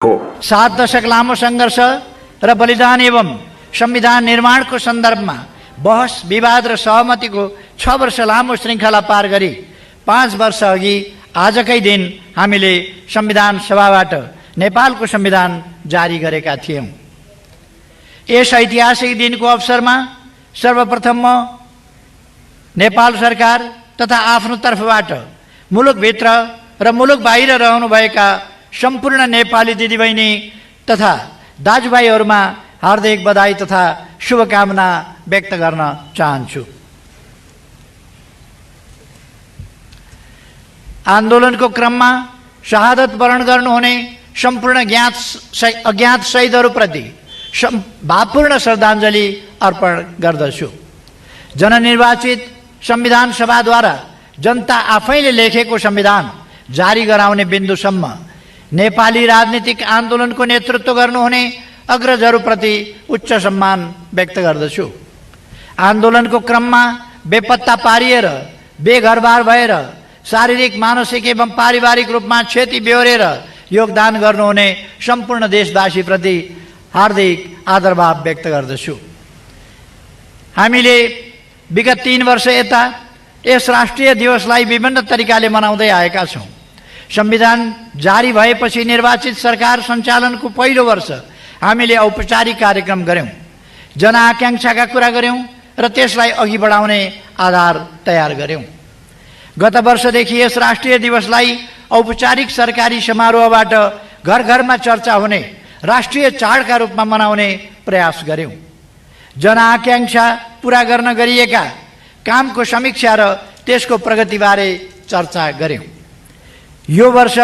हो। 7 दशक लामो सङ्घर्ष र बलिदान एवं संविधान निर्माणको सन्दर्भमा बहस विवाद र सहमतिको 6 वर्ष लामो श्रृङ्खला पार गरी 5 वर्ष अघि आजकै दिन हामीले संविधान सभाबाट नेपालको संविधान जारी गरेका थियौँ। यस ऐतिहासिक दिनको अवसरमा सर्वप्रथम म नेपाल सरकार तथा आफ्नो तर्फबाट मुलुकभित्र र मुलुक बाहिर रहनुभएका सम्पूर्ण नेपाली दिदीबहिनी तथा दाजुभाइहरूमा हार्दिक बधाई तथा शुभकामना व्यक्त गर्न चाहन्छु। आन्दोलनको क्रममा शहादत वरण गर्नुहुने सम्पूर्ण अज्ञात शहीदहरूप्रति भावपूर्ण श्रद्धाञ्जली अर्पण गर्दछु। जननिर्वाचित संविधान सभाद्वारा जनता आफैले लेखेको संविधान जारी गराउने बिन्दुसम्म नेपाली राजनीतिक आन्दोलनको नेतृत्व गर्नुहुने अग्रजहरूप्रति उच्च सम्मान व्यक्त गर्दछु। आन्दोलनको क्रममा बेपत्ता पारिएर बेघरबार भएर शारीरिक मानसिक एवं पारिवारिक रूपमा क्षति बेहोरेर योगदान गर्नुहुने सम्पूर्ण देशवासीप्रति हार्दिक आदरभाव व्यक्त गर्दछु। हामीले विगत 3 वर्ष यता यस राष्ट्रिय दिवसलाई विभिन्न तरिकाले मनाउँदै आएका छौँ। संविधान जारी भएपछि निर्वाचित सरकार सञ्चालनको पहिलो वर्ष हामीले औपचारिक कार्यक्रम गऱ्यौँ, जनआकाङ्क्षाका कुरा गऱ्यौँ र त्यसलाई अघि बढाउने आधार तयार गऱ्यौँ। गत वर्षदेखि यस राष्ट्रिय दिवसलाई औपचारिक सरकारी समारोहबाट घर घरमा चर्चा हुने राष्ट्रिय चाडका रूपमा मनाउने प्रयास गऱ्यौँ। जनआकाङ्क्षा पुरा गर्न गरिएका कामको समीक्षा र त्यसको प्रगतिबारे चर्चा गऱ्यौँ। यो वर्ष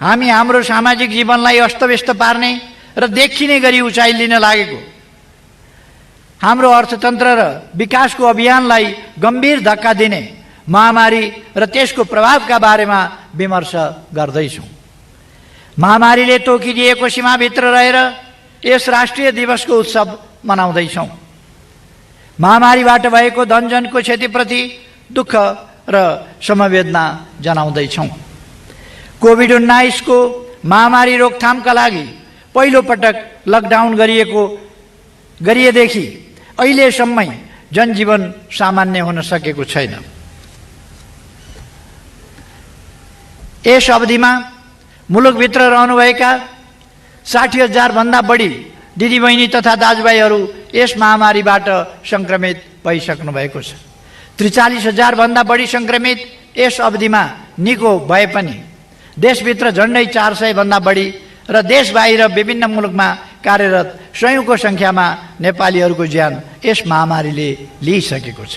हामी हाम्रो सामाजिक जीवनलाई अस्तव्यस्त पार्ने र देखिने गरी उचाइ लिन लागेको हाम्रो अर्थतन्त्र र विकासको अभियानलाई गम्भीर धक्का दिने महामारी र त्यसको प्रभावका बारेमा विमर्श गर्दैछौँ। महामारीले तोकिदिएको सीमाभित्र रहेर यस राष्ट्रिय दिवसको उत्सव मनाउँदैछौँ। महामारीबाट भएको धनजनको क्षतिप्रति दुःख र समवेदना जनाउँदैछौँ। कोभिड-19 को महामारी रोकथामका लागि पहिलो पटक लकडाउन गरिएदेखि अहिलेसम्मै जनजीवन सामान्य हुन सकेको छैन। यस अवधिमा मुलुकभित्र रहनुभएका 60,000 भन्दा बढी दिदीबहिनी तथा दाजुभाइहरू यस महामारीबाट सङ्क्रमित भइसक्नु भएको छ। 43,000 भन्दा बढी सङ्क्रमित यस अवधिमा निको भए पनि देशभित्र झन्डै 400 भन्दा बढी र देश बाहिर विभिन्न मुलुकमा कार्यरत सयौंको संख्यामा नेपालीहरूको ज्यान यस महामारीले लिइसकेको छ।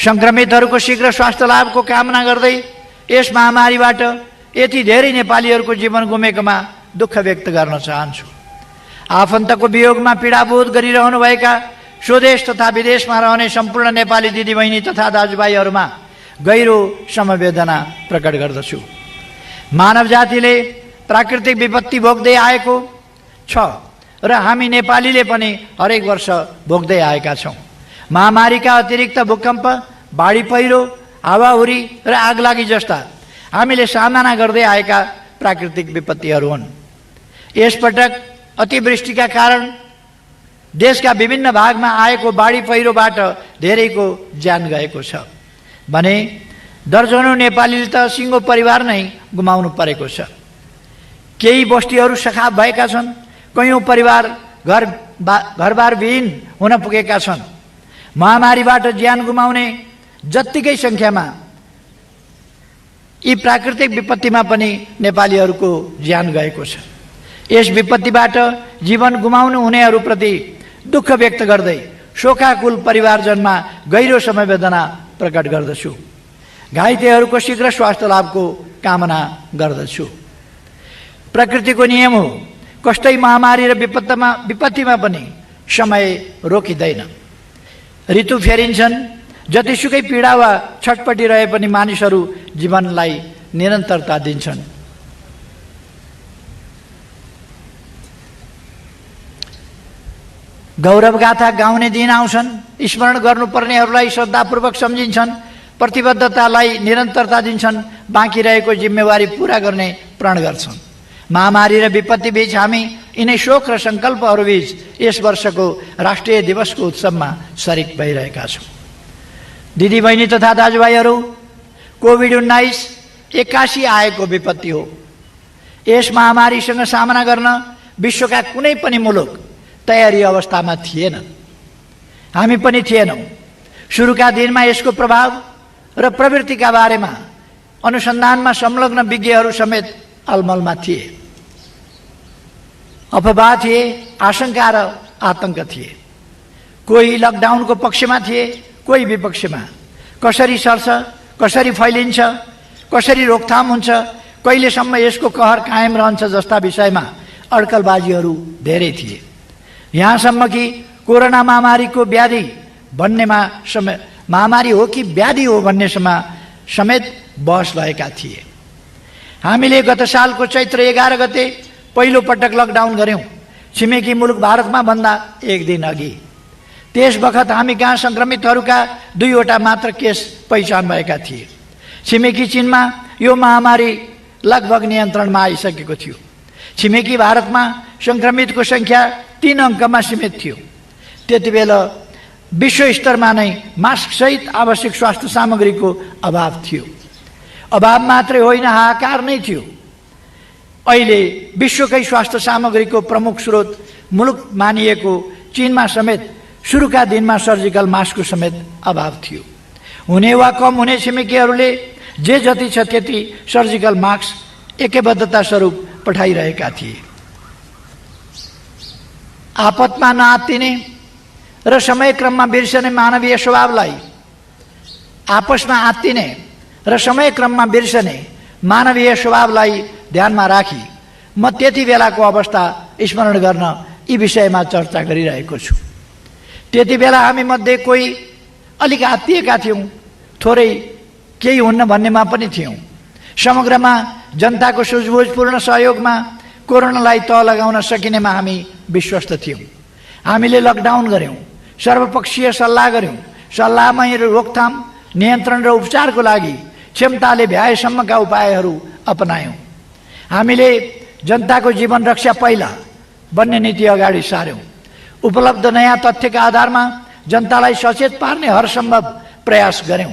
सङ्क्रमितहरूको शीघ्र स्वास्थ्य लाभको कामना गर्दै यस महामारीबाट यति धेरै नेपालीहरूको जीवन गुमेकोमा दुःख व्यक्त गर्न चाहन्छु। आफन्तको वियोगमा पीडाबोध गरिरहनुभएका स्वदेश तथा विदेशमा रहने सम्पूर्ण नेपाली दिदीबहिनी तथा दाजुभाइहरूमा गहिरो समवेदना प्रकट गर्दछु। मानव जातिले प्राकृतिक विपत्ति भोग्दै आएको छ र हामी नेपालीले पनि हरेक वर्ष भोग्दै आएका छौँ। महामारीका अतिरिक्त भूकम्प, बाढी पहिरो, हावाहुरी र आगलागी जस्ता हामीले सामना गर्दै आएका प्राकृतिक विपत्तिहरू हुन्। यसपटक अतिवृष्टिका कारण देशका विभिन्न भागमा आएको बाढी पहिरोबाट धेरैको ज्यान गएको छ भने दर्जनौं नेपालीले त सिङ्गो परिवार नै गुमाउनु परेको छ। केही बस्तीहरू सखाप भएका छन्, कयौं परिवार घरबार विहीन हुन पुगेका छन्। महामारीबाट ज्यान गुमाउने जत्तिकै संख्यामा यी प्राकृतिक विपत्तिमा पनि नेपालीहरूको ज्यान गएको छ। यस विपत्तिबाट जीवन गुमाउनु हुनेहरूप्रति दुःख व्यक्त गर्दै शोकाकुल परिवारजनमा गहिरो समवेदना प्रकट गर्दछु। घाइतेहरूको शीघ्र स्वास्थ्य लाभको कामना गर्दछु। प्रकृतिको नियम हो, कष्टै महामारी र विपत्तिमा पनि समय रोकिँदैन। ऋतु फेरिन्छन्, जतिसुकै पीडा वा छटपटी रहे पनि मानिसहरू जीवनलाई निरन्तरता दिन्छन्। गौरवगाथा गाउने दिन आउँछन्, स्मरण गर्नुपर्नेहरूलाई श्रद्धापूर्वक सम्झिन्छन्, प्रतिबद्धतालाई निरन्तरता दिन्छन्, बाँकी रहेको जिम्मेवारी पूरा गर्ने प्रण गर्छन्। महामारी र विपत्ति बीच हामी यिनै शोक र सङ्कल्पहरू बीच यस वर्षको राष्ट्रिय दिवसको उत्सवमा सरिक भइरहेका छौँ। दिदीबहिनी तथा दाजुभाइहरू, कोभिड-19 एक्कासी आएको विपत्ति हो। यस महामारीसँग सामना गर्न विश्वका कुनै पनि मुलुक तयारी अवस्थामा थिएन, हामी पनि थिएनौँ। सुरुका दिनमा यसको प्रभाव र प्रवृत्तिका बारेमा अनुसन्धानमा संलग्न विज्ञहरू समेत अलमलमा थिए। अफवाह थिए, आशंका र आतंक थिए। कोही लकडाउनको पक्षमा थिए, कोही विपक्षमा। कसरी सर्छ, कसरी फैलिन्छ, कसरी रोकथाम हुन्छ, कहिलेसम्म यसको कहर कायम रहन्छ जस्ता विषयमा अड्कलबाजीहरू धेरै थिए। यहाँसम्म कि कोरोना महामारीको व्याधि भन्नेमा महामारी हो कि व्याधि हो भन्नेसम्म समेत बहस भएका थिए। हामीले गत सालको चैत्र 11 गते पहिलो पटक लकडाउन गऱ्यौँ, छिमेकी मुलुक भारतमा भन्दा एक दिन अघि। त्यस बखत हामी कहाँ सङ्क्रमितहरूका 2वटा मात्र केस पहिचान भएका थिए। छिमेकी चीनमा यो महामारी लगभग नियन्त्रणमा आइसकेको थियो। छिमेकी भारतमा सङ्क्रमितको सङ्ख्या 3 अङ्कमा सीमित थियो। त्यति बेला विश्व स्तरमा नै मास्कसहित आवश्यक स्वास्थ्य सामग्रीको अभाव थियो। अभाव मात्रै होइन, हाहाकार नै थियो। अहिले विश्वकै स्वास्थ्य सामग्रीको प्रमुख स्रोत मुलुक मानिएको चीनमा समेत सुरुका दिनमा सर्जिकल मास्कको समेत अभाव थियो। हुने वा कम हुने छिमेकीहरूले जे जति छ त्यति सर्जिकल मास्क एकबद्धता स्वरूप पठाइरहेका थिए। आपतमा नआत्तिने र समयक्रममा बिर्सने मानवीय स्वभावलाई, आपसमा आत्तिने र समयक्रममा बिर्सने मानवीय स्वभावलाई ध्यानमा राखी म त्यति बेलाको अवस्था स्मरण गर्न यी विषयमा चर्चा गरिरहेको छु। त्यति बेला हामी मध्ये कोही अलिक आत्तिएका थियौँ, थोरै केही हुन्न भन्नेमा पनि थियौँ। समग्रमा जनताको सुझबुझपूर्ण सहयोगमा कोरोनालाई तह लगाउन सकिनेमा हामी विश्वस्त थियौँ। हामीले लकडाउन गऱ्यौँ, सर्वपक्षीय सल्लाह गऱ्यौँ। सल्लाहमा रोकथाम, नियन्त्रण र उपचारको लागि क्षमताले भ्याएसम्मका उपायहरू अपनायौँ। हामीले जनताको जीवन रक्षा पहिला भन्ने नीति अगाडि सार्यौँ। उपलब्ध नयाँ तथ्यका आधारमा जनतालाई सचेत पार्ने हरसम्भव प्रयास गऱ्यौँ।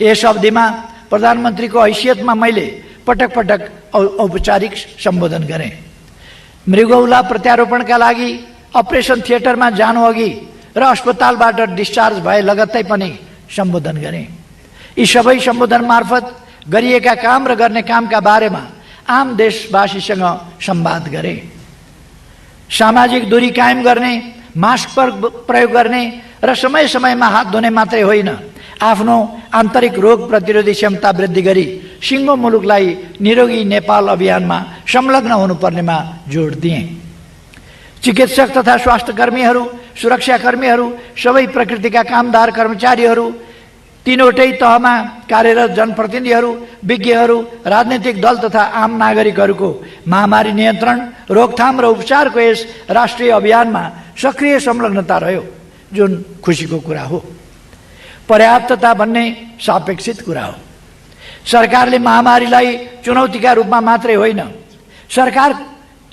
यस अवधिमा प्रधानमन्त्रीको हैसियतमा मैले पटक पटक औपचारिक सम्बोधन गरेँ। मृगौला प्रत्यारोपणका लागि अपरेसन थिएटरमा जानुअघि र अस्पतालबाट डिस्चार्ज भए लगत्तै पनि सम्बोधन गरेँ। यी सबै सम्बोधन मार्फत गरिएका काम र गर्ने कामका बारेमा आम देशवासीसँग संवाद गरेँ। सामाजिक दूरी कायम गर्ने, मास्क प्रयोग गर्ने र समय समयमा हात धुने मात्रै होइन, आफ्नो आन्तरिक रोग प्रतिरोधी क्षमता वृद्धि गरी सिङ्गो मुलुकलाई निरोगी नेपाल अभियानमा संलग्न हुनुपर्नेमा जोड दिएँ। चिकित्सक तथा स्वास्थ्यकर्मीहरू, सुरक्षाकर्मीहरू, सबै प्रकृतिका कामदार कर्मचारीहरू, तीनवटै तहमा कार्यरत जनप्रतिनिधिहरू, विज्ञहरू, राजनीतिक दल तथा आम नागरिकहरूको महामारी नियन्त्रण, रोकथाम र उपचारको यस राष्ट्रिय अभियानमा सक्रिय संलग्नता रह्यो, जुन खुसीको कुरा हो। पर्याप्तता भन्ने सापेक्षित कुरा हो। सरकारले महामारीलाई चुनौतीका रूपमा मात्रै होइन, सरकार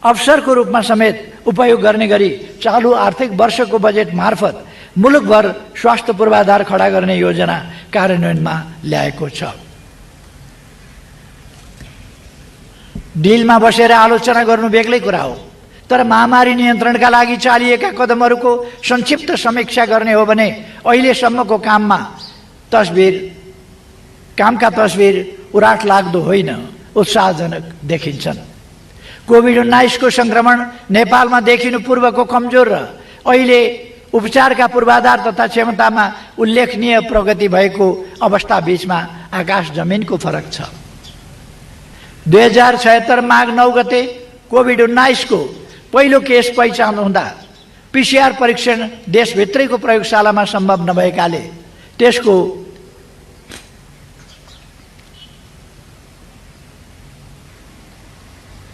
अवसरको रूपमा समेत उपयोग गर्ने गरी चालु आर्थिक वर्षको बजेट मार्फत मुलुकभर स्वास्थ्य पूर्वाधार खडा गर्ने योजना कार्यान्वयनमा ल्याएको छ। डिलमा बसेर आलोचना गर्नु बेग्लै कुरा हो, तर महामारी नियन्त्रणका लागि चालिएका कदमहरूको संक्षिप्त समीक्षा गर्ने हो भने अहिलेसम्मको कामका तस्बिर उराट लाग्दो होइन, उत्साहजनक देखिन्छन्। कोभिड-19 को सङ्क्रमण नेपालमा देखिनु पूर्वको कमजोर र अहिले उपचारका पूर्वाधार तथा क्षमतामा उल्लेखनीय प्रगति भएको अवस्था बीचमा आकाश जमिनको फरक छ। 2076 माघ 9 गते कोभिड-19 को पहिलो केस पहिचान हुँदा पीसीआर परीक्षण देशभित्रैको प्रयोगशालामा सम्भव नभएकाले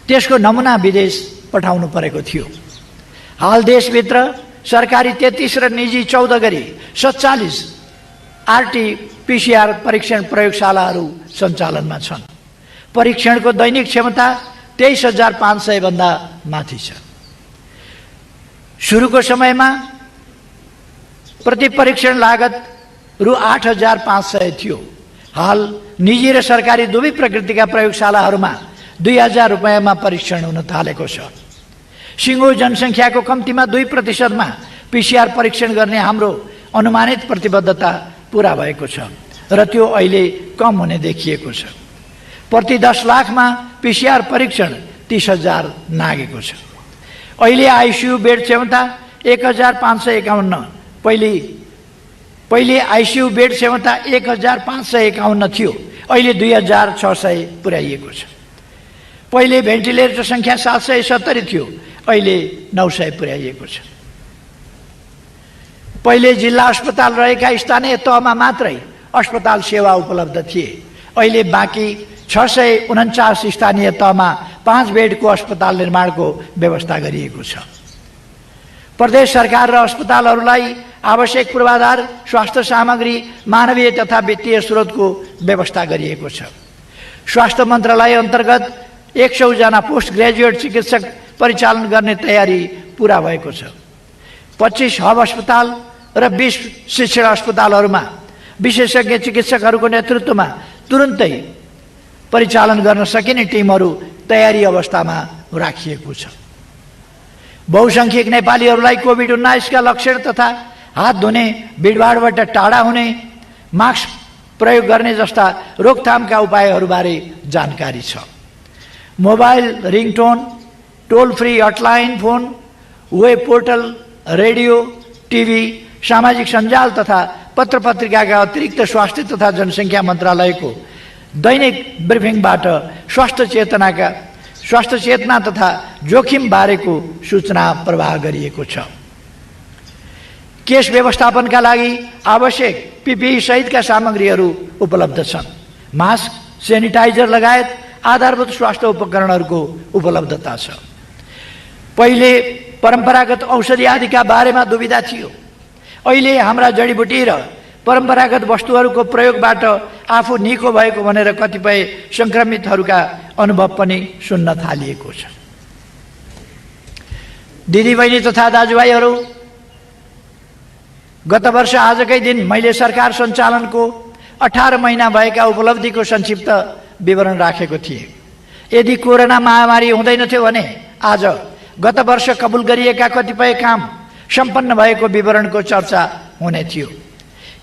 त्यसको नमुना विदेश पठाउनु परेको थियो। हाल देशभित्र सरकारी 33 र निजी 14 गरी 47 आरटी-पीसीआर परीक्षण प्रयोगशालाहरू सञ्चालनमा छन्। परीक्षणको दैनिक क्षमता 23,500 भन्दा माथि छ। सुरुको समयमा प्रति परीक्षण लागत रु 8,500 थियो। हाल निजी र सरकारी दुवै प्रकृतिका प्रयोगशालाहरूमा 2,000 रुपैयाँमा परीक्षण हुन थालेको छ। सिङ्गो जनसङ्ख्याको कम्तीमा 2% PCR परीक्षण गर्ने हाम्रो अनुमानित प्रतिबद्धता पूरा भएको छ र त्यो अहिले कम हुने देखिएको छ। प्रति 10 लाखमा PCR परीक्षण 30,000 नागेको छ। अहिले आइसियु बेड क्षमता 1,551, पहिले आइसियु बेड क्षमता 1,551 थियो, अहिले 2,600 पुर्याइएको छ। पहिले भेन्टिलेटर संख्या 770 थियो, अहिले 900 पुर्याइएको छ। पहिले जिल्ला अस्पताल रहेका स्थानीय तहमा मात्रै अस्पताल सेवा उपलब्ध थिए, अहिले बाँकी 649 स्थानीय तहमा 5 बेडको अस्पताल निर्माणको व्यवस्था गरिएको छ। प्रदेश सरकार र अस्पतालहरूलाई आवश्यक पूर्वाधार, स्वास्थ्य सामग्री, मानवीय तथा वित्तीय स्रोतको व्यवस्था गरिएको छ। स्वास्थ्य मन्त्रालय अन्तर्गत 100 जना पोस्ट ग्रेजुएट चिकित्सक परिचालन गर्ने तयारी पूरा भएको छ। 25 हब अस्पताल र 20 शिक्षण अस्पतालहरूमा विशेषज्ञ चिकित्सकहरूको नेतृत्वमा तुरुन्तै परिचालन गर्न सकिने टिमहरू तयारी अवस्थामा राखिएको छ। बहुसंख्यक नेपालीहरूलाई कोभिड-19 का लक्षण तथा हात धुने, भिडभाडबाट टाढा हुने, मास्क प्रयोग गर्ने जस्ता रोकथामका उपायहरूबारे जानकारी छ। Mobile ringtone, toll free hotline phone, web portal, radio, TV, सामाजिक सञ्जाल तथा पत्र पत्रिकाका अतिरिक्त स्वास्थ्य तथा जनसङ्ख्या मन्त्रालयको दैनिक ब्रिफिङबाट स्वास्थ्य चेतना तथा जोखिम बारेको सूचना प्रवाह गरिएको छ। केस व्यवस्थापनका लागि आवश्यक PPE सहितका सामग्रीहरू उपलब्ध छन्। मास्क, सेनिटाइजर लगायत आधारभूत स्वास्थ्य उपकरणहरूको उपलब्धता छ। पहिले परम्परागत औषधि आदिका बारेमा दुविधा थियो, अहिले हाम्रा जडीबुटी र परम्परागत वस्तुहरूको प्रयोगबाट आफू निको भएको भनेर कतिपय संक्रमितहरूका अनुभव पनि सुन्न थालिएको छ। दिदीबहिनी तथा दाजुभाइहरू, गत वर्ष आजकै दिन मैले सरकार सञ्चालनको 18 महिना भएका उपलब्धिको संक्षिप्त विवरण राखेको थिएँ। यदि कोरोना महामारी हुँदैनथ्यो भने आज गत वर्ष कबुल गरिएका कतिपय काम सम्पन्न भएको विवरणको चर्चा हुने थियो।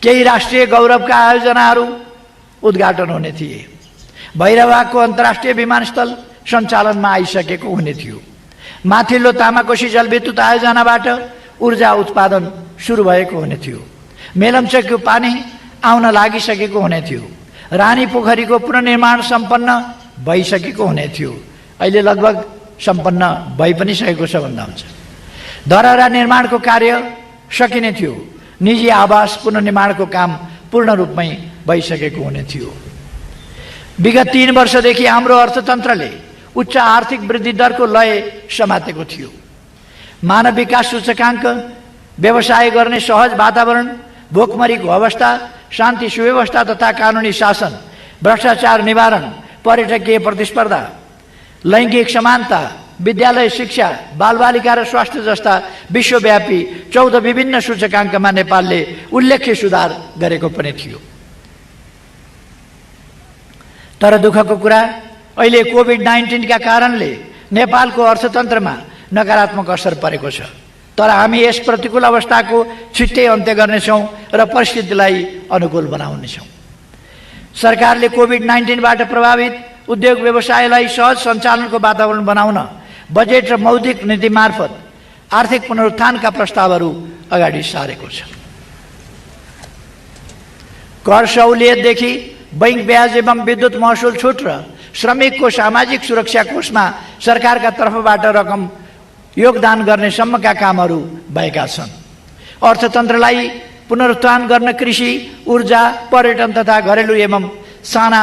केही राष्ट्रिय गौरवका आयोजनाहरू उद्घाटन हुने थिए। भैरवाको अन्तर्राष्ट्रिय विमानस्थल सञ्चालनमा आइसकेको हुने थियो। माथिल्लो तामाकोशी जलविद्युत आयोजनाबाट ऊर्जा उत्पादन सुरु भएको हुने थियो। मेलम्चकको पानी आउन लागिसकेको हुने थियो। रानी पोखरीको पुनर्निर्माण सम्पन्न भइसकेको हुने थियो, अहिले लगभग सम्पन्न भइ पनि सकेको छ भन्दा हुन्छ। धरहरा निर्माणको कार्य सकिने थियो। निजी आवास पुनर्निर्माणको काम पूर्ण रूपमै भइसकेको हुने थियो। विगत 3 वर्षदेखि हाम्रो अर्थतन्त्रले उच्च आर्थिक वृद्धि दरको लय समातेको थियो। मानव विकास सूचकाङ्क, व्यवसाय गर्ने सहज वातावरण, भोकमरीको अवस्था, शान्ति सुव्यवस्था तथा कानुनी शासन, भ्रष्टाचार निवारण, पर्यटकीय प्रतिस्पर्धा, लैङ्गिक समानता, विद्यालय शिक्षा, बालबालिका र स्वास्थ्य जस्ता विश्वव्यापी 14 विभिन्न सूचकाङ्कमा नेपालले उल्लेख्य सुधार गरेको पनि थियो। तर दुःखको कुरा, अहिले कोभिड-19 का कारणले नेपालको अर्थतन्त्रमा नकारात्मक असर परेको छ। तर हामी यस प्रतिकूल अवस्थाको छिट्टै अन्त्य गर्नेछौँ र परिस्थितिलाई अनुकूल बनाउनेछौँ। सरकारले कोभिड-19बाट प्रभावित उद्योग व्यवसायलाई सहज सञ्चालनको वातावरण बनाउन बजेट र मौद्रिक नीति मार्फत आर्थिक पुनरुत्थानका प्रस्तावहरू अगाडि सारेको छ। कर सहुलियतदेखि बैंक ब्याज एवं विद्युत महसुल छुट र श्रमिकको सामाजिक सुरक्षा कोषमा सरकारका तर्फबाट रकम योगदान गर्ने सम्मका कामहरू भएका छन्। अर्थतन्त्रलाई पुनरुत्थान गर्न कृषि, ऊर्जा, पर्यटन तथा घरेलु एवं साना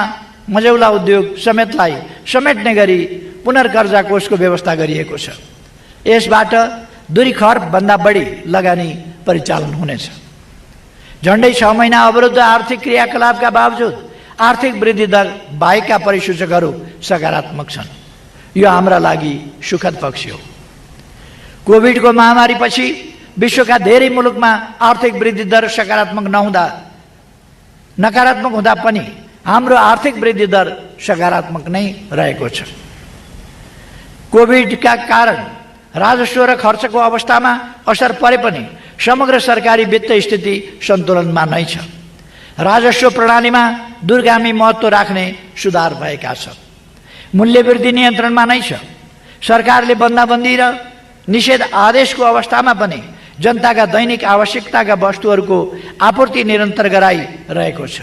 मझौला उद्योग समेतलाई समेट्ने गरी पुनर्कर्जा कोषको व्यवस्था गरिएको छ। यसबाट 2 खर्बभन्दा बढी लगानी परिचालन हुनेछ। झन्डै 6 महिना अवरुद्ध आर्थिक क्रियाकलापका बावजुद आर्थिक वृद्धि दर बाहेकका परिसूचकहरू सकारात्मक छन्। यो हाम्रा लागि सुखद पक्ष हो। कोभिडको महामारीपछि विश्वका धेरै मुलुकमा आर्थिक वृद्धि दर नकारात्मक हुँदा पनि हाम्रो आर्थिक वृद्धि दर सकारात्मक नै रहेको छ। कोभिडका कारण राजस्व र खर्चको अवस्थामा असर परे पनि समग्र सरकारी वित्त स्थिति सन्तुलनमा नै छ। राजस्व प्रणालीमा दूरगामी महत्त्व राख्ने सुधार भएका छन्। मूल्यवृद्धि नियन्त्रणमा नै छ। सरकारले बन्दाबन्दी र निषेध आदेशको अवस्थामा पनि जनताका दैनिक आवश्यकताका वस्तुहरूको आपूर्ति निरन्तर गराइरहेको छ।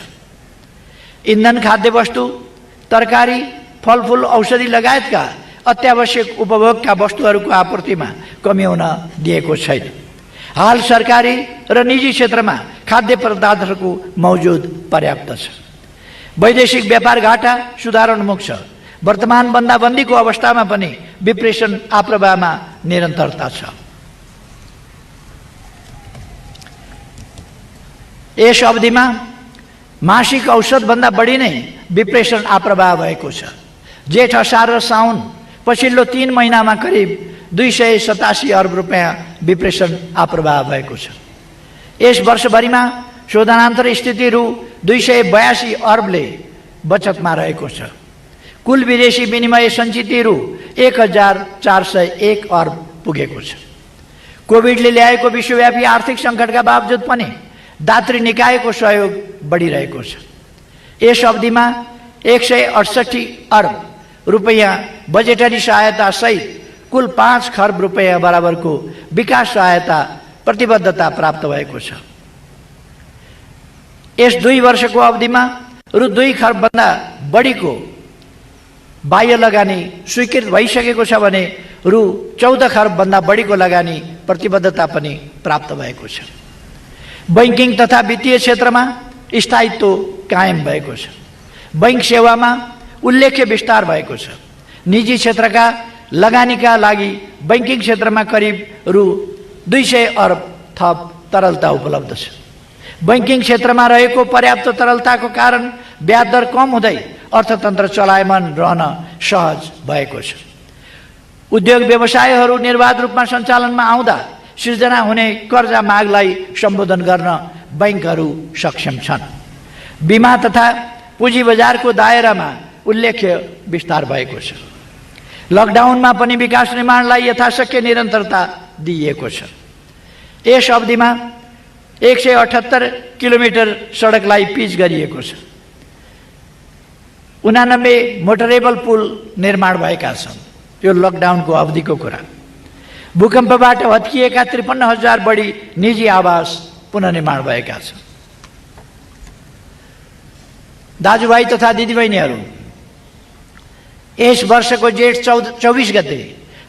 इन्धन, खाद्य वस्तु, तरकारी, फलफुल, औषधि लगायतका अत्यावश्यक उपभोगका वस्तुहरूको आपूर्तिमा कमी हुन दिएको छैन। हाल सरकारी र निजी क्षेत्रमा खाद्य पदार्थहरूको मौजुद पर्याप्त छ। वैदेशिक व्यापार घाटा सुधारोन्मुख छ। वर्तमान बन्दाबन्दीको अवस्थामा पनि विप्रेषण आप्रवाहमा निरन्तरता छ। यस अवधिमा मासिक औसतभन्दा बढी नै विप्रेषण आप्रवाह भएको छ। जेठ, असार र साउन पछिल्लो 3 महिनामा करिब 287 अर्ब रुपैयाँ विप्रेषण आप्रवाह भएको छ। यस वर्षभरिमा शोधनान्तर स्थिति रु 282 अर्बले बचतमा रहेको छ। कुल विदेशी विनिमय सञ्चित रु 1401 अर्ब पुगेको छ। कोभिडले ल्याएको विश्वव्यापी आर्थिक सङ्कटका बावजुद पनि दात्री निकायको सहयोग बढिरहेको छ। यस अवधिमा 168 अर्ब रुपैयाँ बजेटरी सहायता सहित कुल 5 खर्ब रुपैयाँ बराबरको विकास सहायता प्रतिबद्धता प्राप्त भएको छ। यस 2 वर्षको अवधिमा रु 2 खर्बभन्दा बढीको बाह्य लगानी स्वीकृत भइसकेको छ भने रु 14 खर्बभन्दा बढीको लगानी प्रतिबद्धता पनि प्राप्त भएको छ। बैंकिङ तथा वित्तीय क्षेत्रमा स्थायित्व कायम भएको छ। बैंक सेवामा उल्लेख्य विस्तार भएको छ। निजी क्षेत्रका लगानीका लागि बैंकिङ क्षेत्रमा करिब रु 200 अर्ब थप तरलता उपलब्ध छ। बैंकिङ क्षेत्रमा रहेको पर्याप्त तरलताको कारण ब्याज दर कम हुँदै अर्थतन्त्र चलायमान रहन सहज भएको छ। उद्योग व्यवसायहरू निर्बाध रूपमा सञ्चालनमा आउँदा सिर्जना हुने कर्जा मागलाई सम्बोधन गर्न बैंकहरू सक्षम छन्। बीमा तथा पुँजी बजारको दायरामा उल्लेख्य विस्तार भएको छ। लकडाउनमा पनि विकास निर्माणलाई यथाशक्य निरन्तरता दिइएको छ। यस अवधिमा 178 किलोमिटर सडकलाई पिच गरिएको छ। 89 मोटरेबल पुल निर्माण भएका छन्। यो लकडाउनको अवधिको कुरा। भूकम्पबाट भत्किएका 53,000 बढी निजी आवास पुनर्निर्माण भएका छन्। दाजुभाइ तथा दिदीबहिनीहरू, यस वर्षको जेठ 24 गते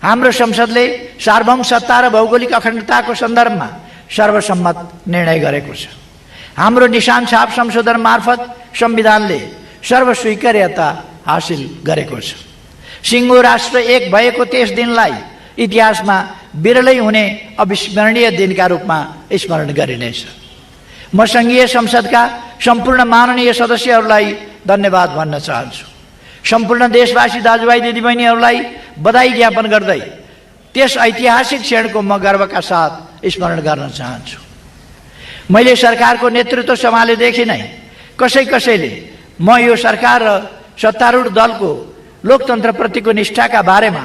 हाम्रो संसदले सार्वभौम सत्ता र भौगोलिक अखण्डताको सन्दर्भमा सर्वसम्मत निर्णय गरेको छ। हाम्रो निशान छाप संशोधन मार्फत संविधानले सर्वस्वीकार्यता हासिल गरेको छ। सिङ्गो राष्ट्र एक भएको त्यस दिनलाई इतिहासमा विरलै हुने अविस्मरणीय दिनका रूपमा स्मरण गरिनेछ। म सङ्घीय संसदका सम्पूर्ण माननीय सदस्यहरूलाई धन्यवाद भन्न चाहन्छु। सम्पूर्ण देशवासी दाजुभाइ दिदीबहिनीहरूलाई बधाई ज्ञापन गर्दै त्यस ऐतिहासिक क्षणको म गर्वका साथ स्मरण गर्न चाहन्छु। मैले सरकारको नेतृत्व सम्हालेदेखि नै कसैले म यो सरकार र सत्तारूढ दलको लोकतन्त्रप्रतिको निष्ठाका बारेमा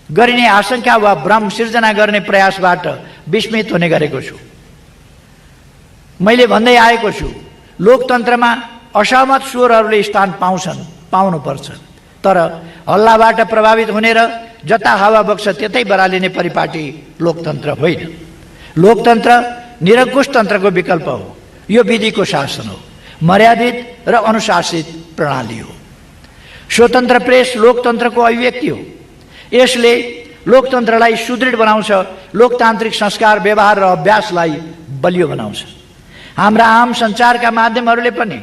गरिने आशंका वा भ्रम सिर्जना गर्ने प्रयासबाट विस्मित हुने गरेको छु। मैले भन्दै आएको छु, लोकतन्त्रमा असहमत स्वरहरूले स्थान पाउनुपर्छ, तर हल्लाबाट प्रभावित हुने र जता हावा बग्छ त्यतै बरालिने परिपाटी लोकतन्त्र होइन। लोकतन्त्र निरङ्कुश तन्त्रको विकल्प हो। यो विधिको शासन हो, मर्यादित र अनुशासित प्रणाली हो। स्वतन्त्र प्रेस लोकतन्त्रको अभिव्यक्ति हो। यसले लोकतन्त्रलाई सुदृढ बनाउँछ, लोकतान्त्रिक संस्कार, व्यवहार र अभ्यासलाई बलियो बनाउँछ। हाम्रा आम सञ्चारका माध्यमहरूले पनि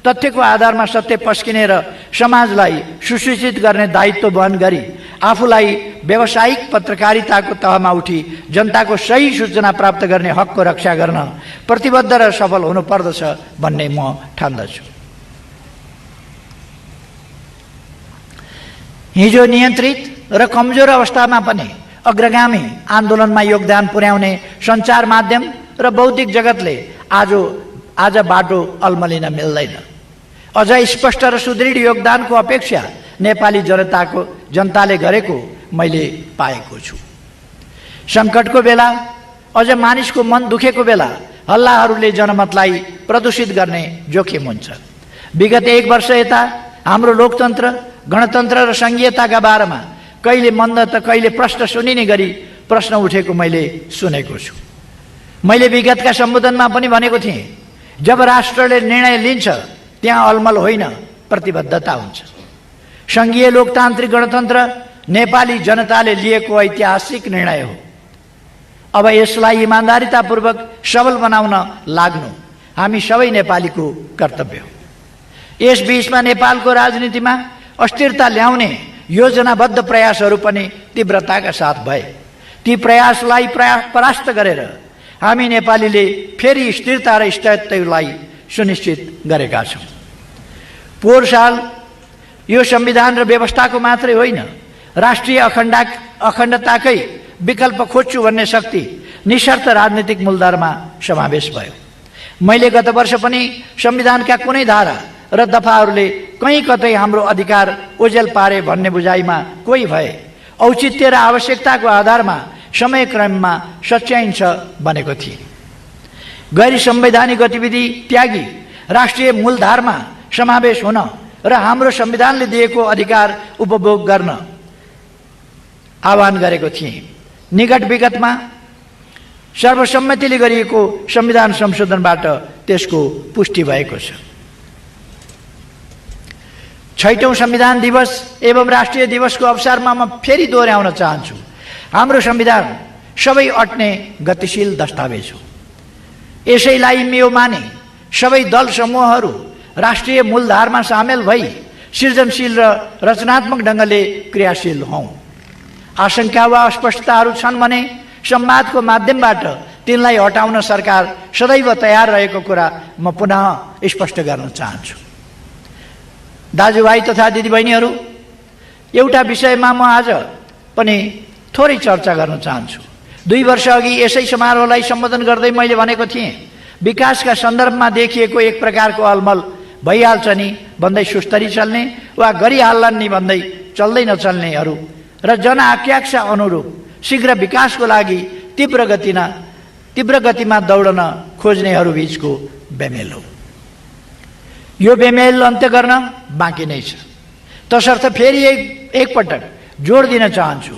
तथ्यको आधारमा सत्य पस्किने र समाजलाई सुसूचित गर्ने दायित्व वहन गरी आफूलाई व्यावसायिक पत्रकारिताको तहमा उठी जनताको सही सूचना प्राप्त गर्ने हकको रक्षा गर्न प्रतिबद्ध र सफल हुनुपर्दछ भन्ने म ठान्दछु। हिजो नियन्त्रित र कमजोर अवस्थामा पनि अग्रगामी आन्दोलनमा योगदान पुर्याउने सञ्चार माध्यम र बौद्धिक जगतले आज बाटो अल्मलिन मिल्दैन। अझ स्पष्ट र सुदृढ योगदानको अपेक्षा नेपाली जनताले गरेको मैले पाएको छु। सङ्कटको बेला, अझ मानिसको मन दुखेको बेला हल्लाहरूले जनमतलाई प्रदूषित गर्ने जोखिम हुन्छ। विगत 1 वर्ष यता हाम्रो लोकतन्त्र, गणतन्त्र र सङ्घीयताका बारेमा कहिले मन्द त कहिले प्रश्न सुनिने गरी प्रश्न उठेको मैले सुनेको छु। मैले विगतका सम्बोधनमा पनि भनेको थिएँ, जब राष्ट्रले निर्णय लिन्छ त्यहाँ अलमल होइन, प्रतिबद्धता हुन्छ। सङ्घीय लोकतान्त्रिक गणतन्त्र नेपाली जनताले लिएको ऐतिहासिक निर्णय हो। अब यसलाई इमान्दारितापूर्वक सबल बनाउन लाग्नु हामी सबै नेपालीको कर्तव्य हो। यस बीचमा नेपालको राजनीतिमा अस्थिरता ल्याउने योजनाबद्ध प्रयासहरू पनि तीव्रताका साथ भए। ती प्रयासलाई परास्त गरेर हामी नेपालीले फेरि स्थिरता र स्थायित्वलाई सुनिश्चित गरेका छौँ। पोहोर साल यो संविधान र व्यवस्थाको मात्रै होइन, राष्ट्रिय अखण्डताकै विकल्प खोज्छु भन्ने शक्ति निशर्त राजनीतिक मूलधारमा समावेश भयो। मैले गत वर्ष पनि संविधानका कुनै धारा र दफाहरूले कहीँ कतै हाम्रो अधिकार ओझेल पारे भन्ने बुझाइमा कोही भए औचित्य र आवश्यकताको आधारमा समयक्रममा सच्याइन्छ भनेको थिए। गैर संवैधानिक गतिविधि त्यागी राष्ट्रिय मूलधारमा समावेश हुन र हाम्रो संविधानले दिएको अधिकार उपभोग गर्न आह्वान गरेको थिएँ। निकट विगतमा सर्वसम्मतिले गरिएको संविधान संशोधनबाट त्यसको पुष्टि भएको छ। 6औं संविधान दिवस एवं राष्ट्रिय दिवसको अवसरमा म फेरि दोहोर्याउन चाहन्छु, हाम्रो संविधान सबै अट्ने गतिशील दस्तावेज हो। यसैलाई यो माने सबै दल समूहहरू राष्ट्रिय मूलधारमा सामेल भई सृजनशील र रचनात्मक ढङ्गले क्रियाशील हौँ। आशंका वा अस्पष्टताहरू छन् भने संवादको माध्यमबाट तिनलाई हटाउन सरकार सदैव तयार रहेको कुरा म पुनः स्पष्ट गर्न चाहन्छु। दाजुभाइ तथा दिदीबहिनीहरू, एउटा विषयमा म आज पनि थोरै चर्चा गर्न चाहन्छु। 2 वर्ष अघि यसै समारोहलाई सम्बोधन गर्दै मैले भनेको थिएँ, विकासका सन्दर्भमा देखिएको एक प्रकारको अलमल भइहाल्छ नि भन्दै सुस्तरी चल्ने वा गरिहाल्लान् नि भन्दै चल्दै नचल्नेहरू र जनआकाङ्क्षा अनुरूप शीघ्र विकासको लागि तीव्र गतिमा दौडन खोज्नेहरू बीचको बेमेल हो। यो बेमेल अन्त्य गर्न बाँकी नै छ। तसर्थ फेरि एकपटक जोड दिन चाहन्छु,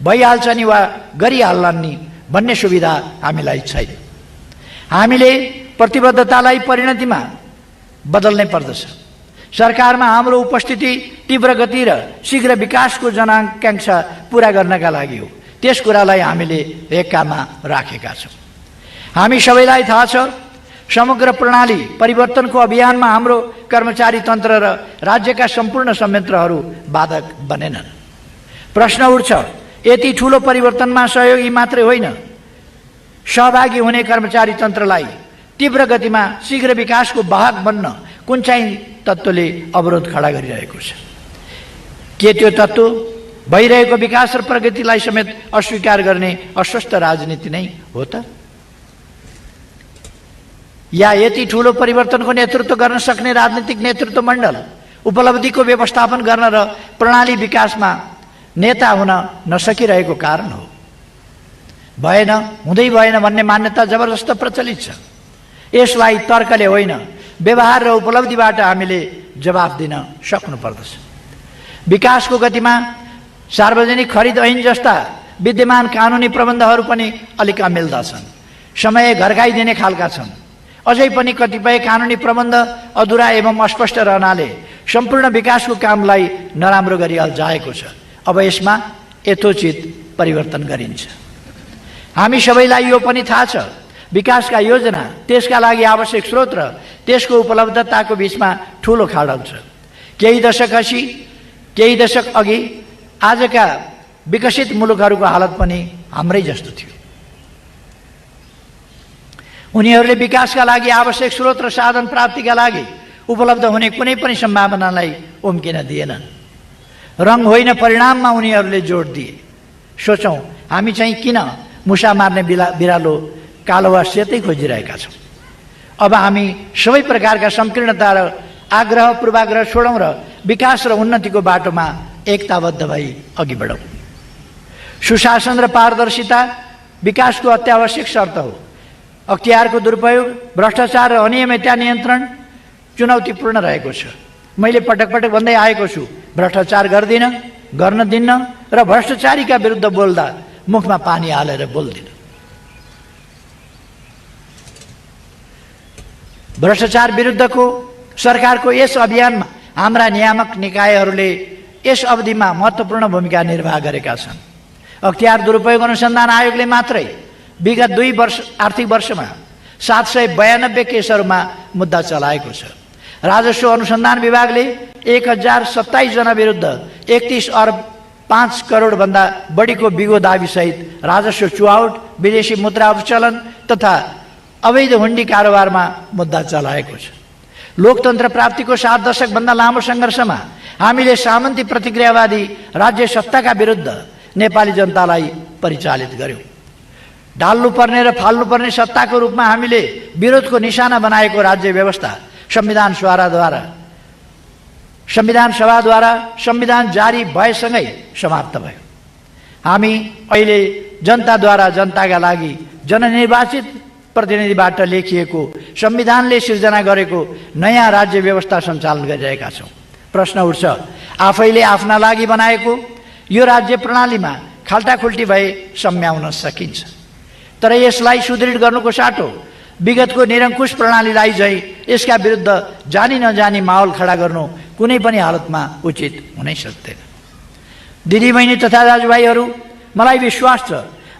भइहाल्छ नि वा गरिहाल्लान् नि भन्ने सुविधा हामीलाई छैन। हामीले प्रतिबद्धतालाई परिणतिमा बदल्नै पर्दछ। सरकारमा हाम्रो उपस्थिति तीव्र गति र शीघ्र विकासको जनआकाङ्क्षा पूरा गर्नका लागि हो। त्यस कुरालाई हामीले हेक्कामा राखेका छौँ। हामी सबैलाई थाहा छ, समग्र प्रणाली परिवर्तनको अभियानमा हाम्रो कर्मचारी तन्त्र र राज्यका सम्पूर्ण संयन्त्रहरू बाधक बनेनन्। प्रश्न उठ्छ, यति ठुलो परिवर्तनमा सहयोगी मात्रै होइन, सहभागी हुने कर्मचारी तन्त्रलाई तीव्र गतिमा शीघ्र विकासको वाहक बन्न कुन चाहिँ तत्त्वले अवरोध खडा गरिरहेको छ? के त्यो तत्त्व भइरहेको विकास र प्रगतिलाई समेत अस्वीकार गर्ने अस्वस्थ राजनीति नै हो त? या यति ठुलो परिवर्तनको नेतृत्व गर्न सक्ने राजनीतिक नेतृत्व मण्डल उपलब्धिको व्यवस्थापन गर्न र प्रणाली विकासमा नेता हुन नसकिरहेको कारण हो? भएन, हुँदै भएन भन्ने मान्यता जबरजस्त प्रचलित छ। यसलाई तर्कले होइन, व्यवहार र उपलब्धिबाट हामीले जवाफ दिन सक्नुपर्दछ। विकासको गतिमा सार्वजनिक खरिद ऐन जस्ता विद्यमान कानुनी प्रबन्धहरू पनि अलिक अमिल्दा छन्, समय घर्काइदिने खालका छन्। अझै पनि कतिपय कानुनी प्रबन्ध अधुरा एवं अस्पष्ट रहनाले सम्पूर्ण विकासको कामलाई नराम्रो गरी अल्झाएको छ। अब यसमा यथोचित परिवर्तन गरिन्छ। हामी सबैलाई यो पनि थाहा छ, विकासका योजना, त्यसका लागि आवश्यक स्रोत र त्यसको उपलब्धताको बीचमा ठुलो खाडल छ। केही दशक अघि आजका विकसित मुलुकहरूको हालत पनि हाम्रै जस्तो थियो। उनीहरूले विकासका लागि आवश्यक स्रोत र साधन प्राप्तिका लागि उपलब्ध हुने कुनै पनि सम्भावनालाई उम्किन दिएनन् रङ होइन परिणाममा उनीहरूले जोड दिए। सोचौँ हामी चाहिँ किन मुसा मार्ने बिरालो कालो वा सेतै खोजिरहेका छौँ। अब हामी सबै प्रकारका संकीर्णता र आग्रह पूर्वाग्रह छोडौँ र विकास र उन्नतिको बाटोमा एकताबद्ध भई अघि बढौँ। सुशासन र पारदर्शिता विकासको अत्यावश्यक शर्त हो। अख्तियारको दुरुपयोग, भ्रष्टाचार र अनियमितता नियन्त्रण चुनौतीपूर्ण रहेको छ। मैले पटक पटक भन्दै आएको छु, भ्रष्टाचार गर्दिन, गर्न दिन्न र भ्रष्टाचारीका विरुद्ध बोल्दा मुखमा पानी हालेर बोल्दिन। भ्रष्टाचार विरुद्धको सरकारको यस अभियानमा हाम्रा नियामक निकायहरूले यस अवधिमा महत्त्वपूर्ण भूमिका निर्वाह गरेका छन्। अख्तियार दुरुपयोग अनुसन्धान आयोगले मात्रै विगत 2 आर्थिक वर्षमा 792 केसहरूमा मुद्दा चलाएको छ। राजस्व अनुसन्धान विभागले 1027 जना विरुद्ध 31 अर्ब 5 करोड भन्दा बढीको बिगो दाबीसहित राजस्व चुहावट, विदेशी मुद्रा अपचलन तथा अवैध हुन्डी कारोबारमा मुद्दा चलाएको छ। लोकतन्त्र प्राप्तिको 7 दशकभन्दा लामो सङ्घर्षमा हामीले सामन्ती प्रतिक्रियावादी राज्य सत्ताका विरुद्ध नेपाली जनतालाई परिचालित गर्यौँ। ढाल्नुपर्ने र फाल्नुपर्ने सत्ताको रूपमा हामीले विरोधको निशाना बनाएको राज्य व्यवस्था संविधान सभाद्वारा संविधान जारी भएसँगै समाप्त भयो। हामी अहिले जनताद्वारा जनताका लागि जननिर्वाचित प्रतिनिधिबाट लेखिएको संविधानले सिर्जना गरेको नयाँ राज्य व्यवस्था सञ्चालन गरिरहेका छौँ। प्रश्न उठ्छ, आफैले आफ्ना लागि बनाएको यो राज्य प्रणालीमा खाल्टाखुल्टी भए सम्याउन सकिन्छ, तर यसलाई सुदृढ गर्नुको साटो विगतको निरङ्कुश प्रणालीलाई झैँ यसका विरुद्ध जानी नजानी माहौल खडा गर्नु कुनै पनि हालतमा उचित हुनै सक्दैन। दिदीबहिनी तथा दाजुभाइहरू, मलाई विश्वास छ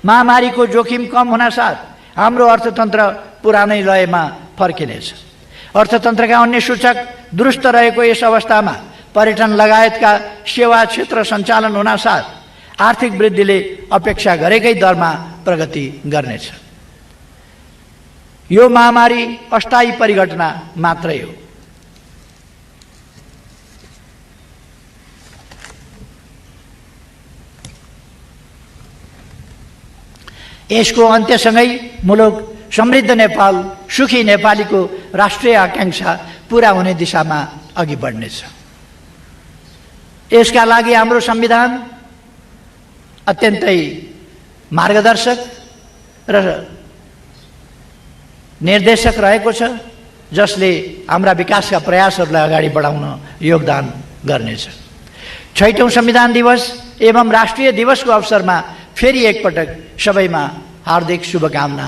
महामारीको जोखिम कम हुनासाथ हाम्रो अर्थतन्त्र पुरानै लयमा फर्किनेछ। अर्थतन्त्रका अन्य सूचक दुरुस्त रहेको यस अवस्थामा पर्यटन लगायतका सेवा क्षेत्र सञ्चालन हुनासाथ आर्थिक वृद्धिले अपेक्षा गरेकै दरमा प्रगति गर्नेछ। यो महामारी अस्थायी परिघटना मात्रै हो। यसको अन्त्यसँगै मुलुक समृद्ध नेपाल, सुखी नेपालीको राष्ट्रिय आकांक्षा पूरा हुने दिशामा अघि बढ्नेछ। यसका लागि हाम्रो संविधान अत्यन्तै मार्गदर्शक र निर्देशक रहेको छ, जसले हाम्रा विकासका प्रयासहरूलाई अगाडि बढाउन योगदान गर्नेछ। 6औं संविधान दिवस एवं राष्ट्रिय दिवसको अवसरमा फेरि एकपटक सबैमा हार्दिक शुभकामना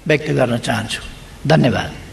व्यक्त गर्न चाहन्छु। धन्यवाद।